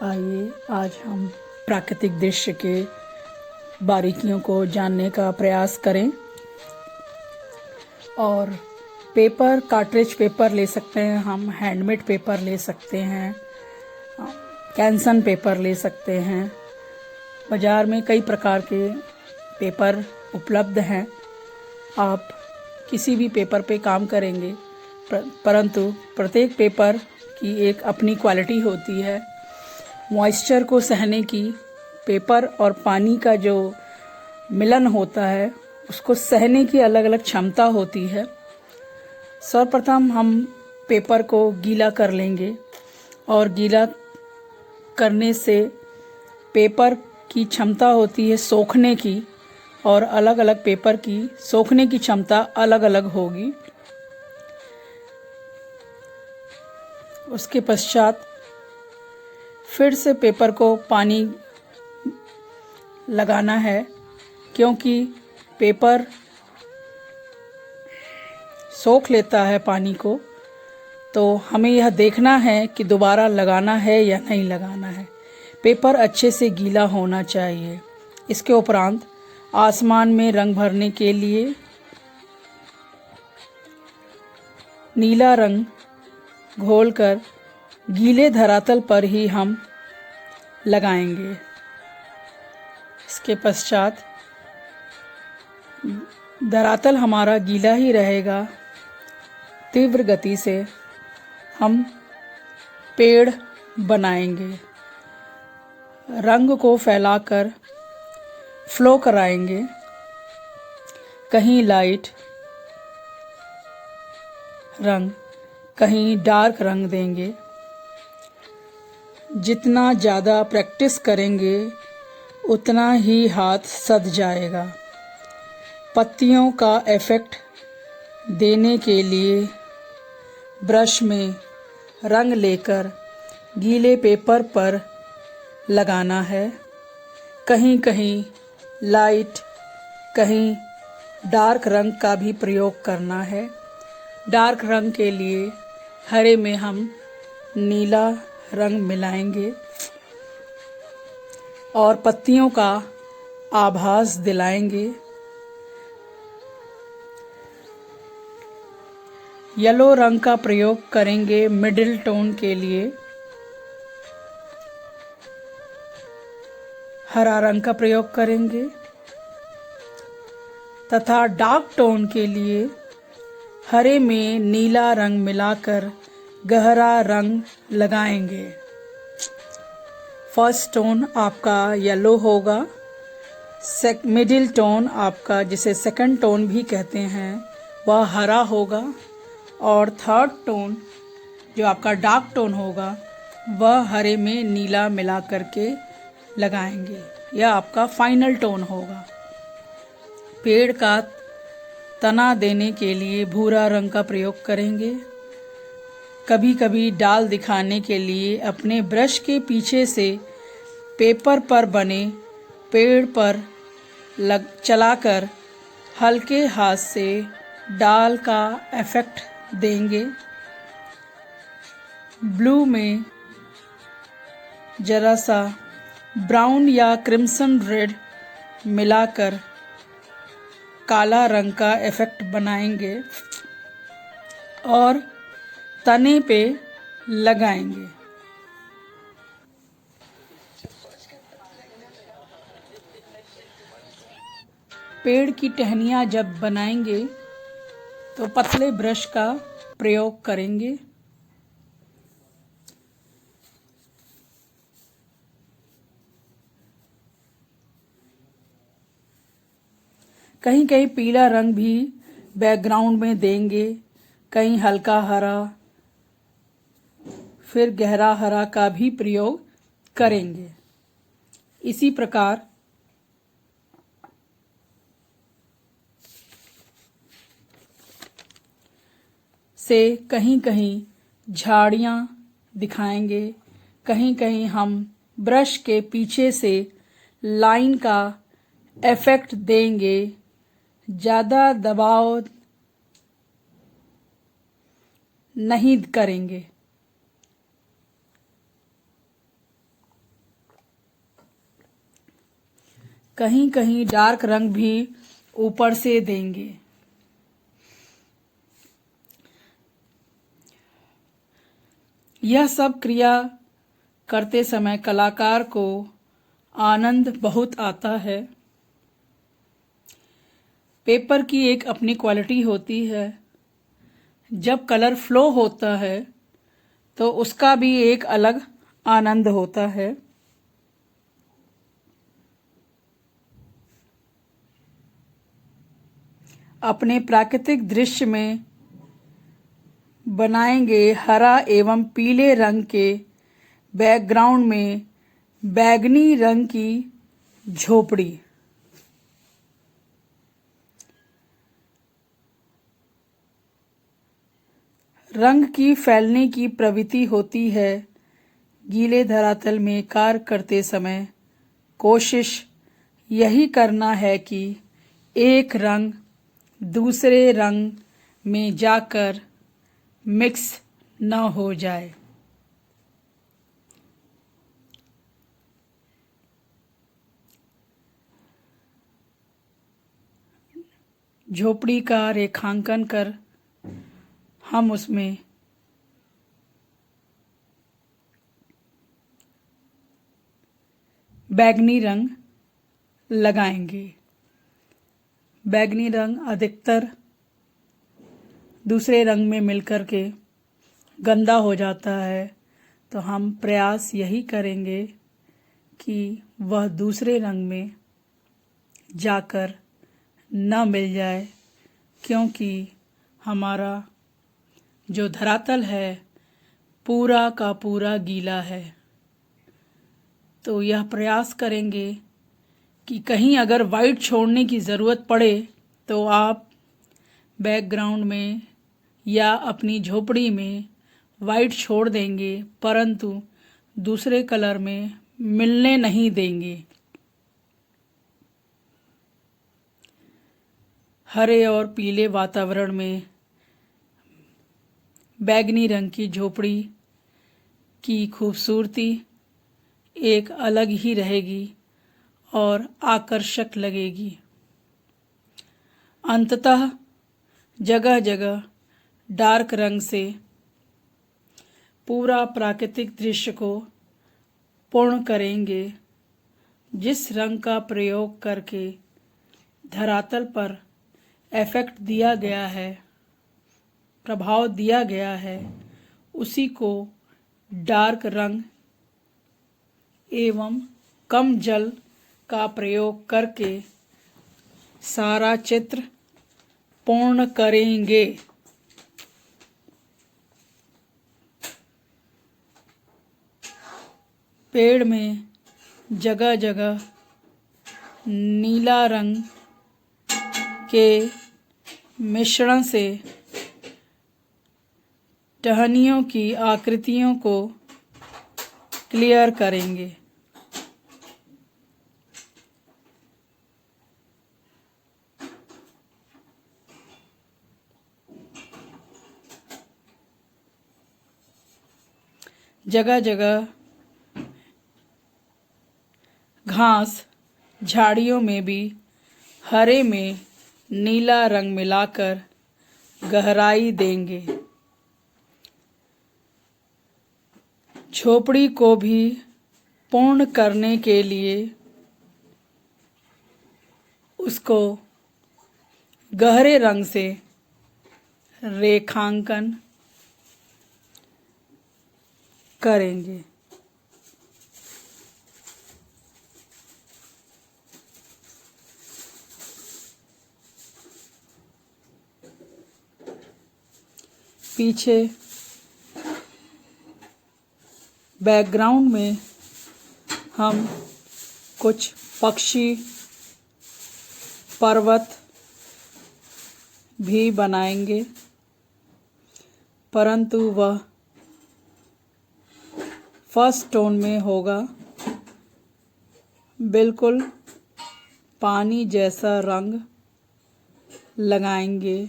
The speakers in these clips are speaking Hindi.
आइए आज हम प्राकृतिक दृश्य के बारीकियों को जानने का प्रयास करें। और पेपर, कार्ट्रिज पेपर ले सकते हैं, हम हैंडमेड पेपर ले सकते हैं, कैंसन पेपर ले सकते हैं। बाज़ार में कई प्रकार के पेपर उपलब्ध हैं। आप किसी भी पेपर पे काम करेंगे, परंतु प्रत्येक पेपर की एक अपनी क्वालिटी होती है। मॉइस्चर को सहने की, पेपर और पानी का जो मिलन होता है उसको सहने की अलग अलग क्षमता होती है। सर्वप्रथम हम पेपर को गीला कर लेंगे और गीला करने से पेपर की क्षमता होती है सोखने की, और अलग अलग पेपर की सोखने की क्षमता अलग अलग होगी। उसके पश्चात फिर से पेपर को पानी लगाना है, क्योंकि पेपर सोख लेता है पानी को। तो हमें यह देखना है कि दोबारा लगाना है या नहीं लगाना है। पेपर अच्छे से गीला होना चाहिए। इसके उपरांत आसमान में रंग भरने के लिए नीला रंग घोलकर गीले धरातल पर ही हम लगाएंगे। इसके पश्चात धरातल हमारा गीला ही रहेगा। तीव्र गति से हम पेड़ बनाएंगे, रंग को फैलाकर फ्लो कराएंगे। कहीं लाइट रंग, कहीं डार्क रंग देंगे। जितना ज़्यादा प्रैक्टिस करेंगे उतना ही हाथ सध जाएगा। पत्तियों का इफ़ेक्ट देने के लिए ब्रश में रंग लेकर गीले पेपर पर लगाना है। कहीं कहीं लाइट, कहीं डार्क रंग का भी प्रयोग करना है। डार्क रंग के लिए हरे में हम नीला रंग मिलाएंगे और पत्तियों का आभास दिलाएंगे। येलो रंग का प्रयोग करेंगे मिडिल टोन के लिए। हरा रंग का प्रयोग करेंगे तथा डार्क टोन के लिए हरे में नीला रंग मिलाकर गहरा रंग लगाएंगे। फर्स्ट टोन आपका येलो होगा, मिडिल टोन आपका, जिसे सेकंड टोन भी कहते हैं, वह हरा होगा, और थर्ड टोन जो आपका डार्क टोन होगा वह हरे में नीला मिला करके लगाएंगे। यह आपका फाइनल टोन होगा। पेड़ का तना देने के लिए भूरा रंग का प्रयोग करेंगे। कभी कभी डाल दिखाने के लिए अपने ब्रश के पीछे से पेपर पर बने पेड़ पर चलाकर हल्के हाथ से डाल का इफेक्ट देंगे। ब्लू में जरा सा ब्राउन या क्रिम्सन रेड मिलाकर काला रंग का इफेक्ट बनाएंगे और तने पे लगाएंगे। पेड़ की टहनियाँ जब बनाएंगे तो पतले ब्रश का प्रयोग करेंगे। कहीं कहीं पीला रंग भी बैकग्राउंड में देंगे, कहीं हल्का हरा, फिर गहरा हरा का भी प्रयोग करेंगे। इसी प्रकार से कहीं कहीं झाड़ियाँ दिखाएंगे, कहीं कहीं हम ब्रश के पीछे से लाइन का इफेक्ट देंगे। ज़्यादा दबाव नहीं करेंगे। कहीं कहीं डार्क रंग भी ऊपर से देंगे। यह सब क्रिया करते समय कलाकार को आनंद बहुत आता है। पेपर की एक अपनी क्वालिटी होती है। जब कलर फ्लो होता है तो उसका भी एक अलग आनंद होता है। अपने प्राकृतिक दृश्य में बनाएंगे हरा एवं पीले रंग के बैकग्राउंड में बैंगनी रंग की झोपड़ी। रंग की फैलने की प्रवृत्ति होती है। गीले धरातल में कार्य करते समय कोशिश यही करना है कि एक रंग दूसरे रंग में जाकर मिक्स न हो जाए। झोपड़ी का रेखांकन कर हम उसमें बैंगनी रंग लगाएंगे। बैंगनी रंग अधिकतर दूसरे रंग में मिलकर के गंदा हो जाता है, तो हम प्रयास यही करेंगे कि वह दूसरे रंग में जाकर न मिल जाए, क्योंकि हमारा जो धरातल है पूरा का पूरा गीला है। तो यह प्रयास करेंगे कि कहीं अगर वाइट छोड़ने की ज़रूरत पड़े तो आप बैकग्राउंड में या अपनी झोपड़ी में वाइट छोड़ देंगे, परंतु दूसरे कलर में मिलने नहीं देंगे। हरे और पीले वातावरण में बैंगनी रंग की झोपड़ी की खूबसूरती एक अलग ही रहेगी और आकर्षक लगेगी। अंततः जगह जगह डार्क रंग से पूरा प्राकृतिक दृश्य को पूर्ण करेंगे। जिस रंग का प्रयोग करके धरातल पर इफेक्ट दिया गया है, प्रभाव दिया गया है, उसी को डार्क रंग एवं कम जल का प्रयोग करके सारा चित्र पूर्ण करेंगे। पेड़ में जगह जगह नीला रंग के मिश्रण से टहनियों की आकृतियों को क्लियर करेंगे। जगह जगह घास झाड़ियों में भी हरे में नीला रंग मिलाकर गहराई देंगे। झोपड़ी को भी पूर्ण करने के लिए उसको गहरे रंग से रेखांकन करेंगे। पीछे बैकग्राउंड में हम कुछ पक्षी, पर्वत भी बनाएंगे, परंतु वह फर्स्ट टोन में होगा। बिल्कुल पानी जैसा रंग लगाएंगे।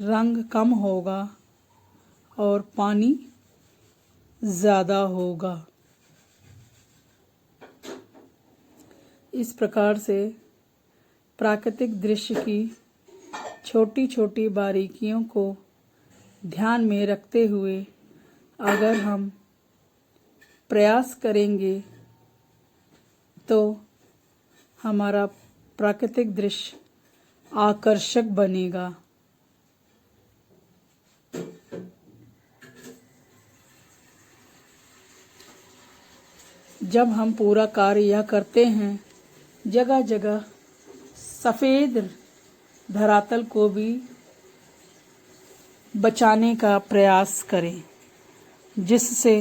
रंग कम होगा और पानी ज़्यादा होगा। इस प्रकार से प्राकृतिक दृश्य की छोटी छोटी बारीकियों को ध्यान में रखते हुए अगर हम प्रयास करेंगे तो हमारा प्राकृतिक दृश्य आकर्षक बनेगा। जब हम पूरा कार्य यह करते हैं, जगह जगह सफ़ेद धरातल को भी बचाने का प्रयास करें, जिससे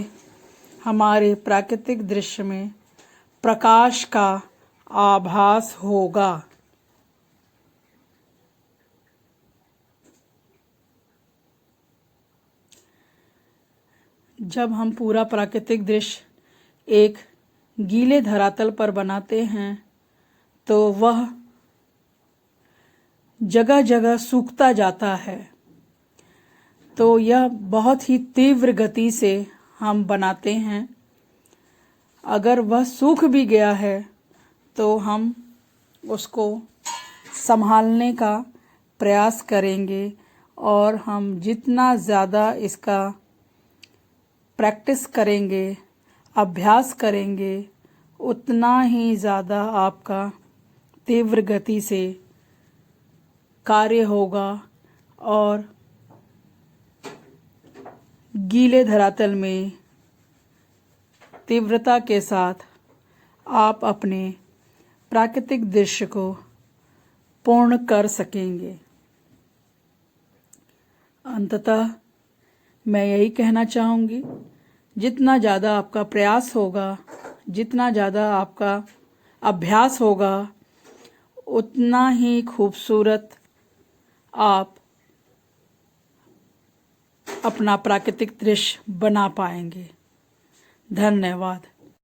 हमारे प्राकृतिक दृश्य में प्रकाश का आभास होगा। जब हम पूरा प्राकृतिक दृश्य एक गीले धरातल पर बनाते हैं तो वह जगह जगह सूखता जाता है। तो यह बहुत ही तीव्र गति से हम बनाते हैं। अगर वह सूख भी गया है तो हम उसको संभालने का प्रयास करेंगे और हम जितना ज़्यादा इसका प्रैक्टिस करेंगे, अभ्यास करेंगे, उतना ही ज़्यादा आपका तीव्र गति से कार्य होगा और गीले धरातल में तीव्रता के साथ आप अपने प्राकृतिक दृश्य को पूर्ण कर सकेंगे। अंततः मैं यही कहना चाहूँगी, जितना ज़्यादा आपका प्रयास होगा, जितना ज़्यादा आपका अभ्यास होगा, उतना ही खूबसूरत आप अपना प्राकृतिक दृश्य बना पाएंगे। धन्यवाद।